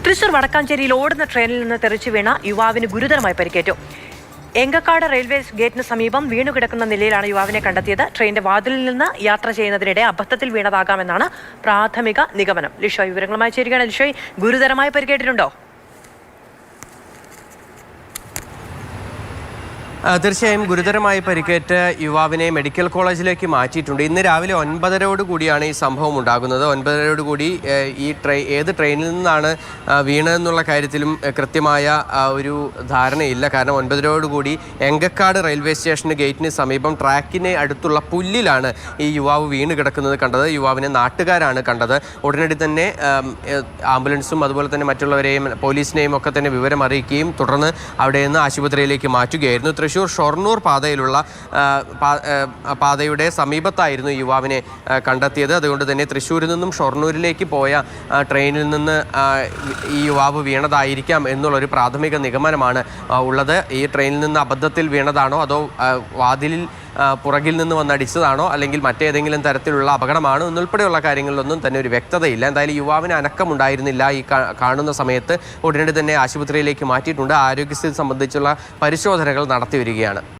തൃശൂർ വടക്കാഞ്ചേരിയിൽ ഓടുന്ന ട്രെയിനിൽ നിന്ന് തെറിച്ചു വീണ യുവാവിന് ഗുരുതരമായി പരിക്കേറ്റു. എങ്കക്കാട് റെയിൽവേ ഗേറ്റിന് സമീപം വീണുകിടക്കുന്ന നിലയിലാണ് യുവാവിനെ കണ്ടെത്തിയത്. ട്രെയിനിന്റെ വാതിലിൽ നിന്ന് യാത്ര ചെയ്യുന്നതിനിടെ അബദ്ധത്തിൽ വീണതാകാമെന്നാണ് പ്രാഥമിക നിഗമനം. ലിഷോയ് വിവരങ്ങളുമായി ചേരുകയാണ്. ലിഷോയ്, ഗുരുതരമായി പരിക്കേറ്റിട്ടുണ്ടോ? തീർച്ചയായും ഗുരുതരമായി പരിക്കേറ്റ് യുവാവിനെ മെഡിക്കൽ കോളേജിലേക്ക് മാറ്റിയിട്ടുണ്ട്. ഇന്ന് രാവിലെ 9:30 കൂടിയാണ് ഈ സംഭവം ഉണ്ടാകുന്നത്. 9:30 കൂടി ഏത് ട്രെയിനിൽ നിന്നാണ് വീണതെന്നുള്ള കാര്യത്തിലും കൃത്യമായ ഒരു ധാരണയില്ല. കാരണം 9:30 കൂടി എങ്കക്കാട് റെയിൽവേ സ്റ്റേഷന് ഗേറ്റിന് സമീപം ട്രാക്കിന് അടുത്തുള്ള പുല്ലിലാണ് ഈ യുവാവ് വീണ് കിടക്കുന്നത് കണ്ടത്. യുവാവിനെ നാട്ടുകാരാണ് കണ്ടത്. ഉടനടി തന്നെ ആംബുലൻസും അതുപോലെ തന്നെ മറ്റുള്ളവരെയും പോലീസിനെയും ഒക്കെ തന്നെ വിവരം അറിയിക്കുകയും തുടർന്ന് അവിടെ നിന്ന് ആശുപത്രിയിലേക്ക് മാറ്റുകയായിരുന്നു. തൃശ്ശൂർ ഷൊർണൂർ പാതയുടെ സമീപത്തായിരുന്നു യുവാവിനെ കണ്ടെത്തിയത്. അതുകൊണ്ട് തന്നെ തൃശ്ശൂരിൽ നിന്നും ഷൊർണൂരിലേക്ക് പോയ ട്രെയിനിൽ നിന്ന് ഈ യുവാവ് വീണതായിരിക്കാം എന്നുള്ളൊരു പ്രാഥമിക നിഗമനമാണ് ഉള്ളത്. ഈ ട്രെയിനിൽ നിന്ന് അബദ്ധത്തിൽ വീണതാണോ അതോ വാതിലിൽ പുറകിൽ നിന്ന് വന്നടിച്ചതാണോ അല്ലെങ്കിൽ മറ്റേതെങ്കിലും തരത്തിലുള്ള അപകടമാണോ എന്നുൾപ്പെടെയുള്ള കാര്യങ്ങളിലൊന്നും തന്നെ ഒരു വ്യക്തതയില്ല. എന്തായാലും യുവാവിന് അനക്കമുണ്ടായിരുന്നില്ല ഈ കാണുന്ന സമയത്ത്. ഉടനടി തന്നെ ആശുപത്രിയിലേക്ക് മാറ്റിയിട്ടുണ്ട്. ആരോഗ്യസ്ഥിതി സംബന്ധിച്ചുള്ള പരിശോധനകൾ നടത്തി വരികയാണ്.